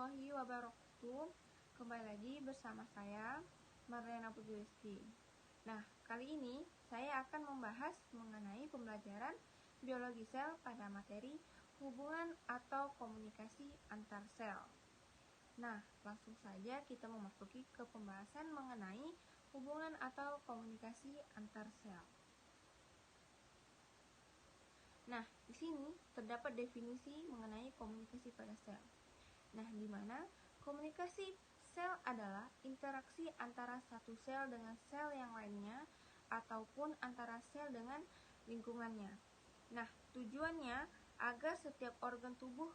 warahmatullahi wabarakatuh. Kembali lagi bersama saya, Marlena Putri Rizky. Nah, kali ini saya akan membahas mengenai pembelajaran biologi sel pada materi hubungan atau komunikasi antar sel. Nah, langsung saja kita memasuki ke pembahasan mengenai hubungan atau komunikasi antar sel. Nah, di sini terdapat definisi mengenai komunikasi pada sel. Nah, di mana komunikasi sel adalah interaksi antara satu sel dengan sel yang lainnya ataupun antara sel dengan lingkungannya. Nah, tujuannya agar setiap organ tubuh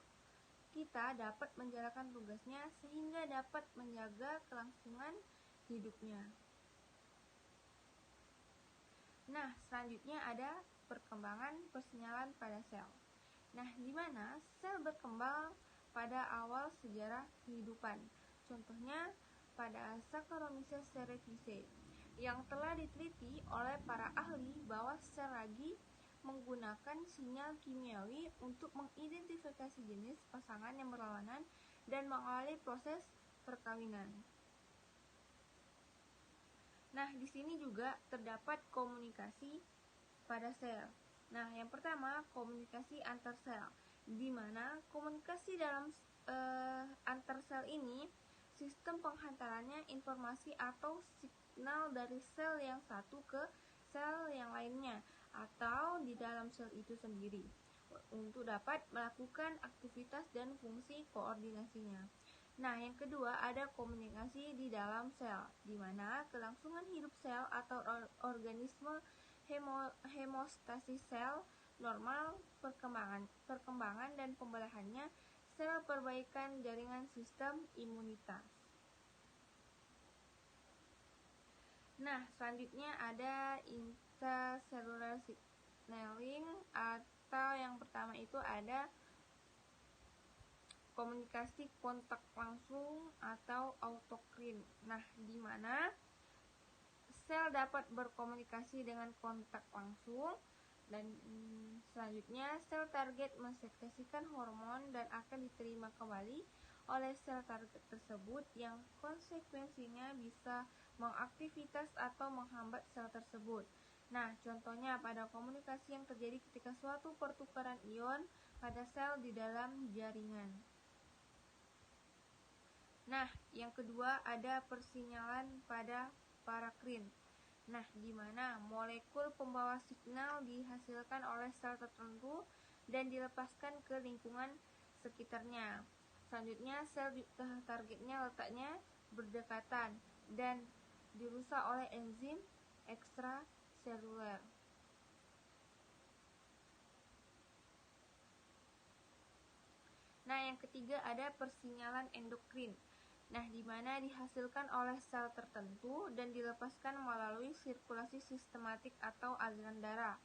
kita dapat menjalankan tugasnya sehingga dapat menjaga kelangsungan hidupnya. Nah, selanjutnya ada perkembangan persinyalan pada sel. Nah, di mana sel berkembang pada awal sejarah kehidupan. Contohnya pada Saccharomyces cerevisiae yang telah diteliti oleh para ahli bahwa sel lagi menggunakan sinyal kimiawi untuk mengidentifikasi jenis pasangan yang berlawanan dan mengawali proses perkawinan. Nah, di sini juga terdapat komunikasi pada sel. Nah, yang pertama komunikasi antar sel, di mana komunikasi dalam antar sel ini sistem penghantarannya informasi atau signal dari sel yang satu ke sel yang lainnya atau di dalam sel itu sendiri untuk dapat melakukan aktivitas dan fungsi koordinasinya. Nah, yang kedua ada komunikasi di dalam sel, di mana kelangsungan hidup sel atau organisme hemostasis sel normal, perkembangan dan pembelahannya, sel perbaikan jaringan sistem imunitas. Nah, selanjutnya ada intracellular signaling, atau yang pertama itu ada komunikasi kontak langsung atau autokrin. Nah, di mana sel dapat berkomunikasi dengan kontak langsung, dan selanjutnya sel target mensekresikan hormon dan akan diterima kembali oleh sel target tersebut yang konsekuensinya bisa mengaktivitas atau menghambat sel tersebut. Nah, contohnya pada komunikasi yang terjadi ketika suatu pertukaran ion pada sel di dalam jaringan. Nah, yang kedua ada persinyalan pada parakrin. Nah, di mana molekul pembawa signal dihasilkan oleh sel tertentu dan dilepaskan ke lingkungan sekitarnya. Selanjutnya, sel targetnya letaknya berdekatan dan dirusak oleh enzim ekstraseluler. Nah, yang ketiga ada persinyalan endokrin. Nah, di mana dihasilkan oleh sel tertentu dan dilepaskan melalui sirkulasi sistematik atau aliran darah.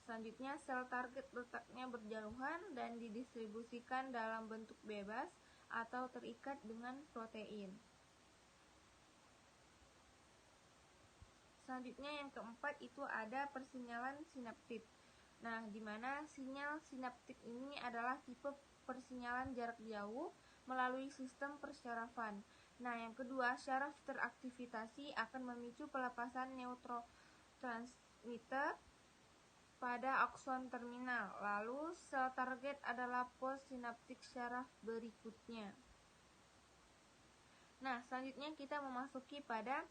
Selanjutnya, sel target letaknya berjauhan dan didistribusikan dalam bentuk bebas atau terikat dengan protein. Selanjutnya, yang keempat itu ada persinyalan sinaptik. Nah, di mana sinyal sinaptik ini adalah tipe persinyalan jarak jauh melalui sistem persyarafan. Nah, yang kedua, syaraf teraktivasi akan memicu pelepasan neurotransmitter pada akson terminal. Lalu, sel target adalah postsinaptik syaraf berikutnya. Nah, selanjutnya kita memasuki pada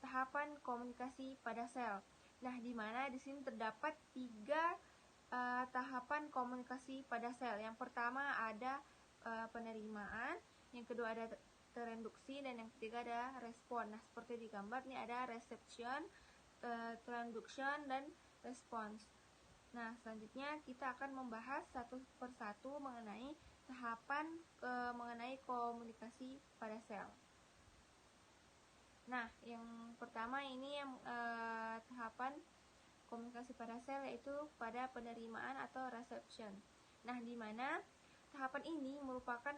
tahapan komunikasi pada sel. Nah, di mana di sini terdapat 3 tahapan komunikasi pada sel. Yang pertama ada penerimaan, yang kedua ada transduksi, dan yang ketiga ada respon. Nah, seperti di gambar ini ada reception, transduction, dan response. Nah, selanjutnya kita akan membahas satu persatu mengenai tahapan mengenai komunikasi pada sel. Nah, yang pertama ini yang tahapan komunikasi pada sel yaitu pada penerimaan atau reception. Nah, di mana tahapan ini merupakan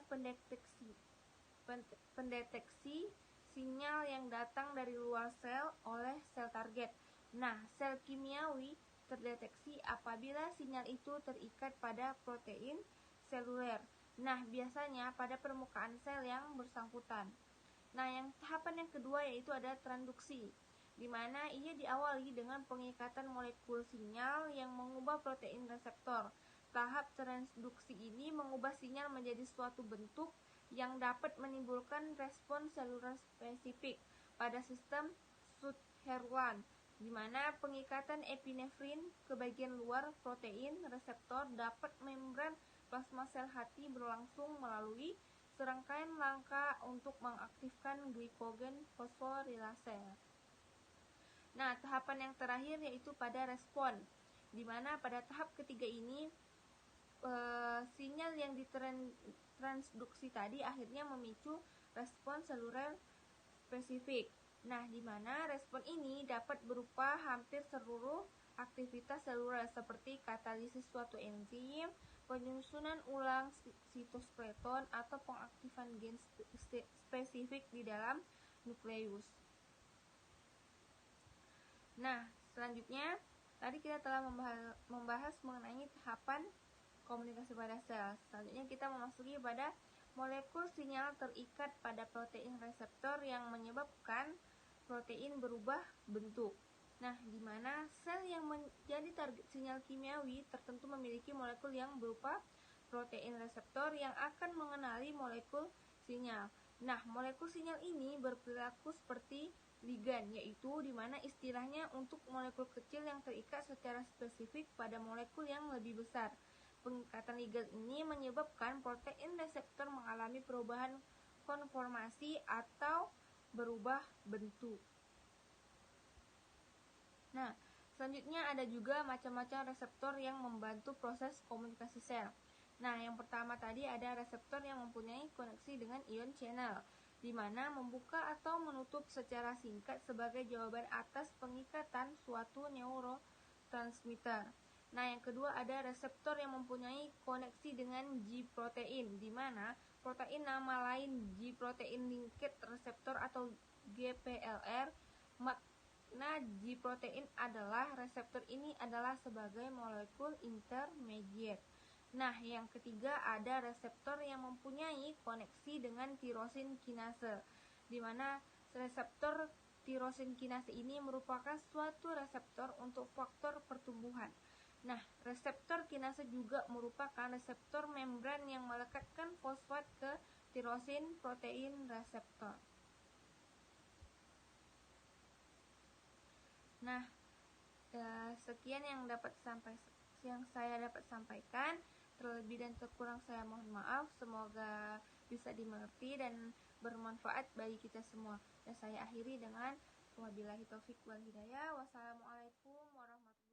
pendeteksi sinyal yang datang dari luar sel oleh sel target. Nah, sel kimiawi terdeteksi apabila sinyal itu terikat pada protein seluler. Nah, biasanya pada permukaan sel yang bersangkutan. Nah, yang tahapan yang kedua yaitu ada transduksi, di mana ia diawali dengan pengikatan molekul sinyal yang mengubah protein reseptor. Tahap transduksi ini mengubah sinyal menjadi suatu bentuk yang dapat menimbulkan respons seluler spesifik pada sistem Sutherland, di mana pengikatan epinefrin ke bagian luar protein reseptor dapat membran plasma sel hati berlangsung melalui serangkaian langkah untuk mengaktifkan glikogen fosforilase. Nah, tahapan yang terakhir yaitu pada respon, di mana pada tahap ketiga ini sinyal yang ditransduksi tadi akhirnya memicu respon seluler spesifik. Nah, di mana respon ini dapat berupa hampir seluruh aktivitas seluler seperti katalisis suatu enzim, penyusunan ulang sitoskeleton, atau pengaktifan gen spesifik di dalam nukleus. Nah, selanjutnya tadi kita telah membahas mengenai tahapan komunikasi pada sel. Selanjutnya kita memasuki pada molekul sinyal terikat pada protein reseptor yang menyebabkan protein berubah bentuk. Nah, di mana sel yang menjadi target sinyal kimiawi tertentu memiliki molekul yang berupa protein reseptor yang akan mengenali molekul sinyal. Nah, molekul sinyal ini berperilaku seperti ligan, yaitu di mana istilahnya untuk molekul kecil yang terikat secara spesifik pada molekul yang lebih besar. Pengikatan ligan ini menyebabkan protein reseptor mengalami perubahan konformasi atau berubah bentuk. Nah, selanjutnya ada juga macam-macam reseptor yang membantu proses komunikasi sel. Nah, yang pertama tadi ada reseptor yang mempunyai koneksi dengan ion channel, di mana membuka atau menutup secara singkat sebagai jawaban atas pengikatan suatu neurotransmitter. Nah, yang kedua ada reseptor yang mempunyai koneksi dengan G-protein, di mana protein nama lain G-protein linked receptor atau GPLR. Nah, G-protein adalah reseptor ini adalah sebagai molekul intermediate. Nah, yang ketiga ada reseptor yang mempunyai koneksi dengan tirosin kinase, di mana reseptor tirosin kinase ini merupakan suatu reseptor untuk faktor pertumbuhan. Nah, reseptor kinase juga merupakan reseptor membran yang melekatkan fosfat ke tirosin protein reseptor. Nah, sekian yang saya dapat sampaikan. Terlebih dan terkurang saya mohon maaf. Semoga bisa dimengerti dan bermanfaat bagi kita semua. Dan saya akhiri dengan wabillahi taufik wal hidayah. Wassalamualaikum warahmatullahi wabarakatuh.